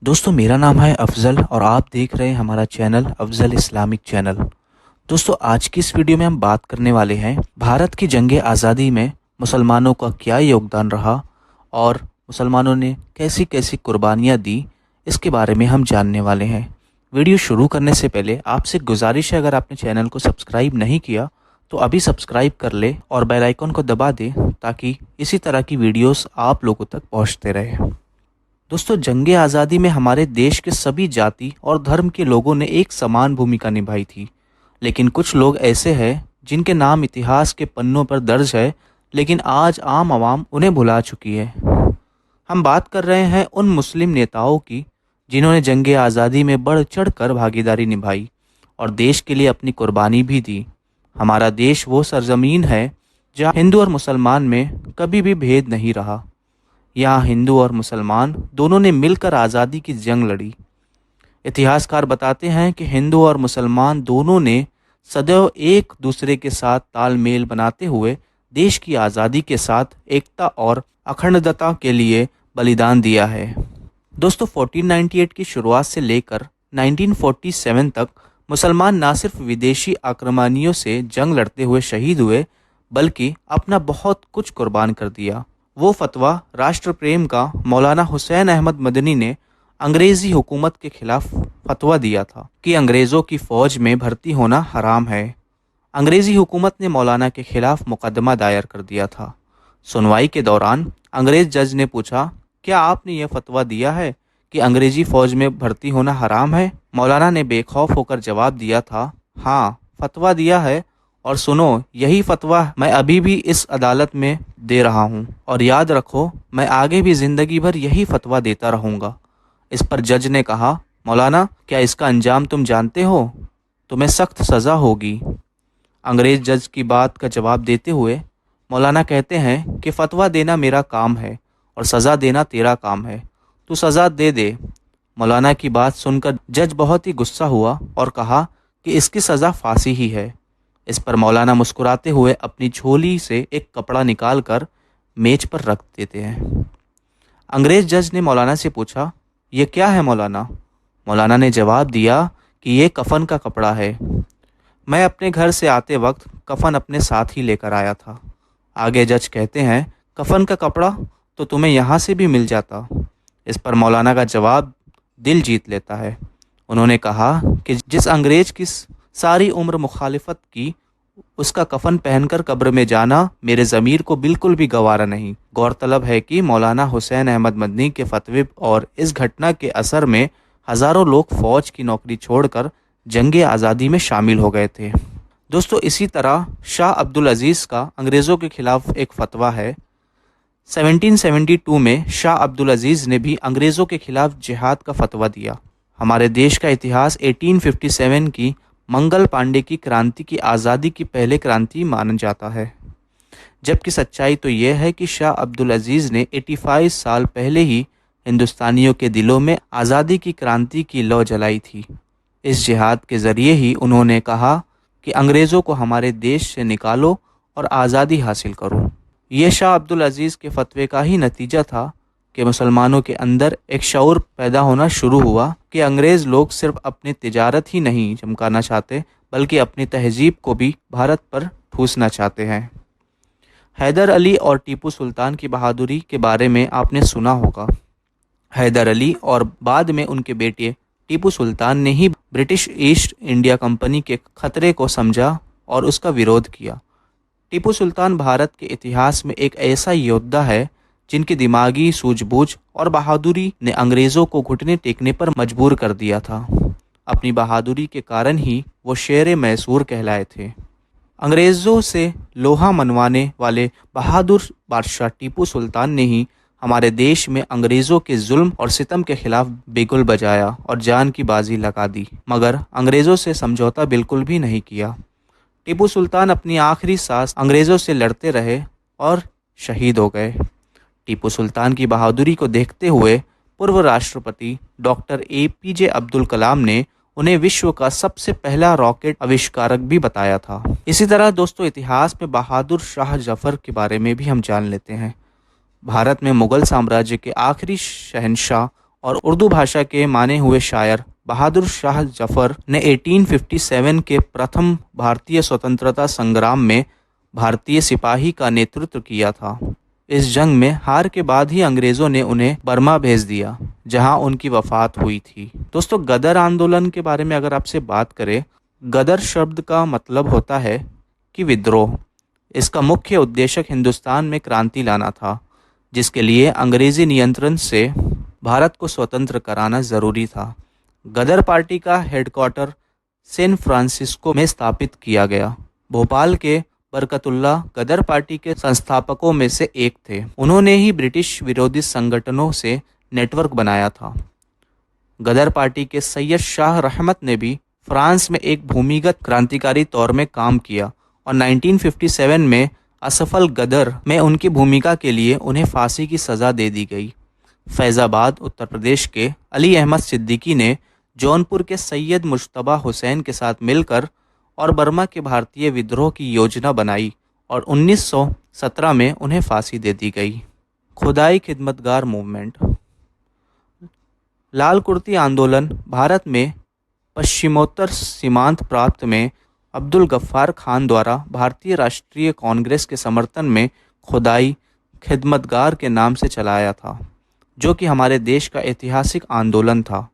दोस्तों मेरा नाम है अफ़ज़ल और आप देख रहे हैं हमारा चैनल अफ़ज़ल इस्लामिक चैनल। दोस्तों आज की इस वीडियो में हम बात करने वाले हैं भारत की जंग आज़ादी में मुसलमानों का क्या योगदान रहा और मुसलमानों ने कैसी कैसी कुर्बानियाँ दी, इसके बारे में हम जानने वाले हैं। वीडियो शुरू करने से पहले आपसे गुजारिश है, अगर आपने चैनल को सब्सक्राइब नहीं किया तो अभी सब्सक्राइब कर ले और बेल आइकन को दबा दें ताकि इसी तरह की वीडियोस आप लोगों तक पहुंचते रहे। दोस्तों जंग आज़ादी में हमारे देश के सभी जाति और धर्म के लोगों ने एक समान भूमिका निभाई थी, लेकिन कुछ लोग ऐसे हैं जिनके नाम इतिहास के पन्नों पर दर्ज है, लेकिन आज आम आवाम उन्हें भुला चुकी है। हम बात कर रहे हैं उन मुस्लिम नेताओं की जिन्होंने जंग आज़ादी में बढ़ चढ़ कर भागीदारी निभाई और देश के लिए अपनी कुर्बानी भी दी। हमारा देश वो सरजमीन है जहाँ हिंदू और मुसलमान में कभी भी भेद नहीं रहा। यहाँ हिंदू और मुसलमान दोनों ने मिलकर आज़ादी की जंग लड़ी। इतिहासकार बताते हैं कि हिंदू और मुसलमान दोनों ने सदैव एक दूसरे के साथ तालमेल बनाते हुए देश की आज़ादी के साथ एकता और अखंडता के लिए बलिदान दिया है। दोस्तों 1498 की शुरुआत से लेकर 1947 तक मुसलमान न सिर्फ विदेशी आक्रमणियों से जंग लड़ते हुए शहीद हुए, बल्कि अपना बहुत कुछ कुर्बान कर दिया। वो फतवा राष्ट्र प्रेम का मौलाना हुसैन अहमद मदनी ने अंग्रेज़ी हुकूमत के खिलाफ फतवा दिया था कि अंग्रेज़ों की फ़ौज में भर्ती होना हराम है। अंग्रेज़ी हुकूमत ने मौलाना के खिलाफ मुकदमा दायर कर दिया था। सुनवाई के दौरान अंग्रेज़ जज ने पूछा, क्या आपने यह फतवा दिया है कि अंग्रेज़ी फ़ौज में भर्ती होना हराम है? मौलाना ने बेखौफ होकर जवाब दिया था, हाँ फतवा दिया है, और सुनो यही फतवा मैं अभी भी इस अदालत में दे रहा हूँ, और याद रखो मैं आगे भी ज़िंदगी भर यही फतवा देता रहूँगा। इस पर जज ने कहा, मौलाना क्या इसका अंजाम तुम जानते हो? तुम्हें सख्त सज़ा होगी। अंग्रेज़ जज की बात का जवाब देते हुए मौलाना कहते हैं कि फ़तवा देना मेरा काम है और सज़ा देना तेरा काम है, तू सज़ा दे दे। मौलाना की बात सुनकर जज बहुत ही गुस्सा हुआ और कहा कि इसकी सज़ा फांसी ही है। इस पर मौलाना मुस्कुराते हुए अपनी झोली से एक कपड़ा निकालकर मेज पर रख देते हैं। अंग्रेज़ जज ने मौलाना से पूछा, ये क्या है मौलाना? मौलाना ने जवाब दिया कि ये कफन का कपड़ा है। मैं अपने घर से आते वक्त कफन अपने साथ ही लेकर आया था। आगे जज कहते हैं, कफन का कपड़ा तो तुम्हें यहाँ से भी मिल जाता। इस पर मौलाना का जवाब दिल जीत लेता है। उन्होंने कहा कि जिस अंग्रेज की सारी उम्र मुखालिफत की, उसका कफन पहनकर कब्र में जाना मेरे ज़मीर को बिल्कुल भी गवारा नहीं। गौरतलब है कि मौलाना हुसैन अहमद मदनी के फतवे और इस घटना के असर में हज़ारों लोग फ़ौज की नौकरी छोड़कर जंग आज़ादी में शामिल हो गए थे। दोस्तों इसी तरह शाह अब्दुल अज़ीज़ का अंग्रेज़ों के खिलाफ एक फतवा है। 1772 में शाह अब्दुल अज़ीज़ ने भी अंग्रेज़ों के खिलाफ जिहाद का फतवा दिया। हमारे देश का इतिहास 1857 की मंगल पांडे की क्रांति की आज़ादी की पहले क्रांति माना जाता है, जबकि सच्चाई तो यह है कि शाह अब्दुल अज़ीज़ ने 85 साल पहले ही हिंदुस्तानियों के दिलों में आज़ादी की क्रांति की लौ जलाई थी। इस जिहाद के ज़रिए ही उन्होंने कहा कि अंग्रेज़ों को हमारे देश से निकालो और आज़ादी हासिल करो। ये शाह अब्दुल अज़ीज़ के फतवे का ही नतीजा था कि मुसलमानों के अंदर एक शऊर पैदा होना शुरू हुआ कि अंग्रेज़ लोग सिर्फ अपनी तिजारत ही नहीं चमकाना चाहते, बल्कि अपनी तहजीब को भी भारत पर ठूंसना चाहते हैं। हैदर अली और टीपू सुल्तान की बहादुरी के बारे में आपने सुना होगा। हैदर अली और बाद में उनके बेटे टीपू सुल्तान ने ही ब्रिटिश ईस्ट इंडिया कंपनी के खतरे को समझा और उसका विरोध किया। टीपू सुल्तान भारत के इतिहास में एक ऐसा योद्धा है जिनकी दिमागी सूझबूझ और बहादुरी ने अंग्रेज़ों को घुटने टेकने पर मजबूर कर दिया था। अपनी बहादुरी के कारण ही वो शेर मैसूर कहलाए थे। अंग्रेज़ों से लोहा मनवाने वाले बहादुर बादशाह टीपू सुल्तान ने ही हमारे देश में अंग्रेज़ों के जुल्म और सितम के खिलाफ बिगुल बजाया और जान की बाजी लगा दी, मगर अंग्रेज़ों से समझौता बिल्कुल भी नहीं किया। टीपू सुल्तान अपनी आखिरी सांस अंग्रेज़ों से लड़ते रहे और शहीद हो गए। टीपू सुल्तान की बहादुरी को देखते हुए पूर्व राष्ट्रपति डॉक्टर APJ अब्दुल कलाम ने उन्हें विश्व का सबसे पहला रॉकेट आविष्कारक भी बताया था। इसी तरह दोस्तों इतिहास में बहादुर शाह जफर के बारे में भी हम जान लेते हैं। भारत में मुगल साम्राज्य के आखिरी शहंशाह और उर्दू भाषा के माने हुए शायर बहादुर शाह जफर ने 1857 के प्रथम भारतीय स्वतंत्रता संग्राम में भारतीय सिपाही का नेतृत्व किया था। इस जंग में हार के बाद ही अंग्रेजों ने उन्हें बर्मा भेज दिया, जहां उनकी वफात हुई थी। दोस्तों, गदर आंदोलन के बारे में अगर आपसे बात करें, गदर शब्द का मतलब होता है कि विद्रोह। इसका मुख्य उद्देश्य हिंदुस्तान में क्रांति लाना था, जिसके लिए अंग्रेजी नियंत्रण से भारत को स्वतंत्र कराना जरूरी था। गदर पार्टी का हेडक्वार्टर सैन फ्रांसिस्को में स्थापित किया गया। भोपाल के बरकतुल्ला गदर पार्टी के संस्थापकों में से एक थे। उन्होंने ही ब्रिटिश विरोधी संगठनों से नेटवर्क बनाया था। गदर पार्टी के सैयद शाह रहमत ने भी फ्रांस में एक भूमिगत क्रांतिकारी तौर में काम किया और 1957 में असफल गदर में उनकी भूमिका के लिए उन्हें फांसी की सज़ा दे दी गई। फैज़ाबाद उत्तर प्रदेश के अली अहमद सिद्दीकी ने जौनपुर के सैयद मुश्तबा हुसैन के साथ मिलकर और बर्मा के भारतीय विद्रोह की योजना बनाई और 1917 में उन्हें फांसी दे दी गई। खुदाई खिदमतगार मूवमेंट। लाल कुर्ती आंदोलन भारत में पश्चिमोत्तर सीमांत प्रांत में अब्दुल गफ्फार खान द्वारा भारतीय राष्ट्रीय कांग्रेस के समर्थन में खुदाई खिदमतगार के नाम से चलाया था, जो कि हमारे देश का ऐतिहासिक आंदोलन था।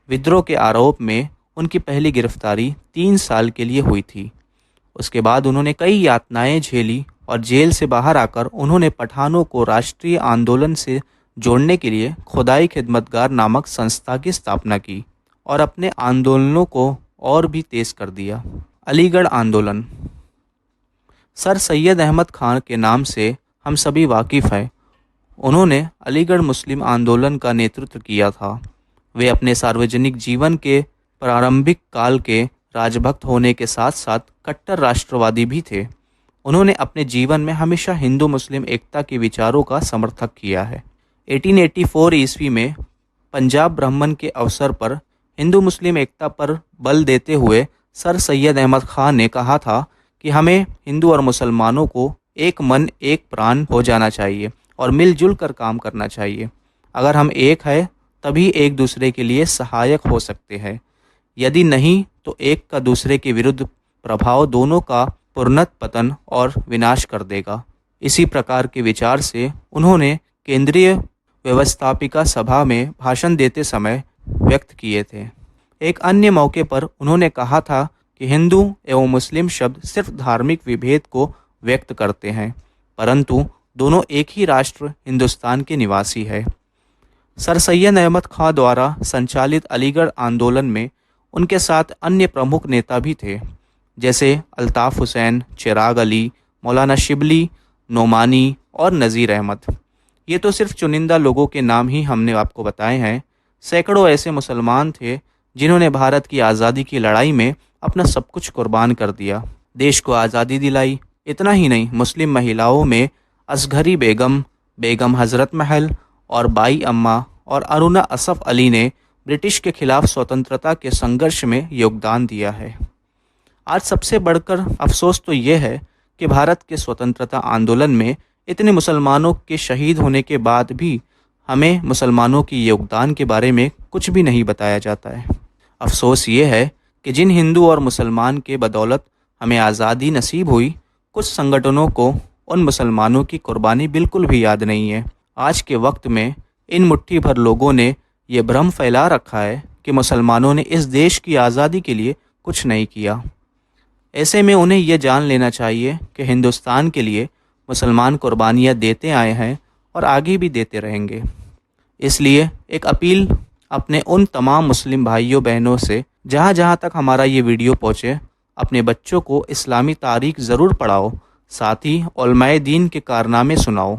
विद्रोह के आरोप में उनकी पहली गिरफ्तारी 3 साल के लिए हुई थी। उसके बाद उन्होंने कई यातनाएं झेली और जेल से बाहर आकर उन्होंने पठानों को राष्ट्रीय आंदोलन से जोड़ने के लिए खुदाई खिदमतगार नामक संस्था की स्थापना की और अपने आंदोलनों को और भी तेज कर दिया। अलीगढ़ आंदोलन। सर सैयद अहमद खान के नाम से हम सभी वाकिफ़ हैं। उन्होंने अलीगढ़ मुस्लिम आंदोलन का नेतृत्व किया था। वे अपने सार्वजनिक जीवन के प्रारंभिक काल के राजभक्त होने के साथ साथ कट्टर राष्ट्रवादी भी थे। उन्होंने अपने जीवन में हमेशा हिंदू मुस्लिम एकता के विचारों का समर्थन किया है। 1884 ईस्वी में पंजाब ब्राह्मण के अवसर पर हिंदू मुस्लिम एकता पर बल देते हुए सर सैयद अहमद खान ने कहा था कि हमें हिंदू और मुसलमानों को एक मन एक प्राण हो जाना चाहिए और मिलजुल कर काम करना चाहिए। अगर हम एक हैं तभी एक दूसरे के लिए सहायक हो सकते हैं, यदि नहीं तो एक का दूसरे के विरुद्ध प्रभाव दोनों का पुनः पतन और विनाश कर देगा। इसी प्रकार के विचार से उन्होंने केंद्रीय व्यवस्थापिका सभा में भाषण देते समय व्यक्त किए थे। एक अन्य मौके पर उन्होंने कहा था कि हिंदू एवं मुस्लिम शब्द सिर्फ धार्मिक विभेद को व्यक्त करते हैं, परंतु दोनों एक ही राष्ट्र हिंदुस्तान के निवासी है। सर सैयद अहमद खां द्वारा संचालित अलीगढ़ आंदोलन में उनके साथ अन्य प्रमुख नेता भी थे, जैसे अल्ताफ़ हुसैन, चिराग अली, मौलाना शिबली, नोमानी और नज़ीर अहमद। ये तो सिर्फ चुनिंदा लोगों के नाम ही हमने आपको बताए हैं। सैकड़ों ऐसे मुसलमान थे जिन्होंने भारत की आज़ादी की लड़ाई में अपना सब कुछ कुर्बान कर दिया, देश को आज़ादी दिलाई। इतना ही नहीं, मुस्लिम महिलाओं में असगरी बेगम, बेगम हज़रत महल और बाई अम्मा और अरुणा असफ़ अली ने ब्रिटिश के खिलाफ स्वतंत्रता के संघर्ष में योगदान दिया है। आज सबसे बढ़कर अफसोस तो ये है कि भारत के स्वतंत्रता आंदोलन में इतने मुसलमानों के शहीद होने के बाद भी हमें मुसलमानों के योगदान के बारे में कुछ भी नहीं बताया जाता है। अफसोस ये है कि जिन हिंदू और मुसलमान के बदौलत हमें आज़ादी नसीब हुई, कुछ संगठनों को उन मुसलमानों की कुर्बानी बिल्कुल भी याद नहीं है। आज के वक्त में इन मुट्ठी भर लोगों ने ये भ्रम फैला रखा है कि मुसलमानों ने इस देश की आज़ादी के लिए कुछ नहीं किया। ऐसे में उन्हें यह जान लेना चाहिए कि हिंदुस्तान के लिए मुसलमान कुर्बानियाँ देते आए हैं और आगे भी देते रहेंगे। इसलिए एक अपील अपने उन तमाम मुस्लिम भाइयों बहनों से, जहाँ जहाँ तक हमारा ये वीडियो पहुँचे, अपने बच्चों को इस्लामी तारीख ज़रूर पढ़ाओ, साथ ही उलमाए दीन के कारनामे सुनाओ।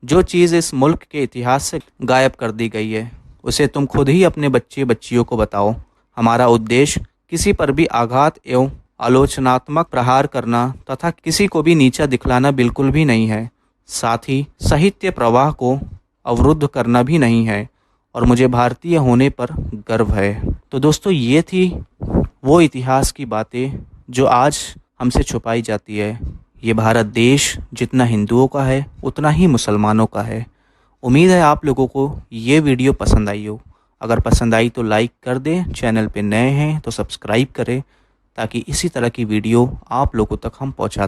जो चीज़ इस मुल्क के इतिहास से गायब कर दी गई है उसे तुम खुद ही अपने बच्चे बच्चियों को बताओ। हमारा उद्देश्य किसी पर भी आघात एवं आलोचनात्मक प्रहार करना तथा किसी को भी नीचा दिखलाना बिल्कुल भी नहीं है। साथ ही साहित्य प्रवाह को अवरुद्ध करना भी नहीं है और मुझे भारतीय होने पर गर्व है। तो दोस्तों, ये थी वो इतिहास की बातें जो आज हमसे छुपाई जाती है। ये भारत देश जितना हिंदुओं का है उतना ही मुसलमानों का है। उम्मीद है आप लोगों को ये वीडियो पसंद आई हो अगर पसंद आई तो लाइक कर दें, चैनल पे नए हैं तो सब्सक्राइब करें ताकि इसी तरह की वीडियो आप लोगों तक हम पहुंचाते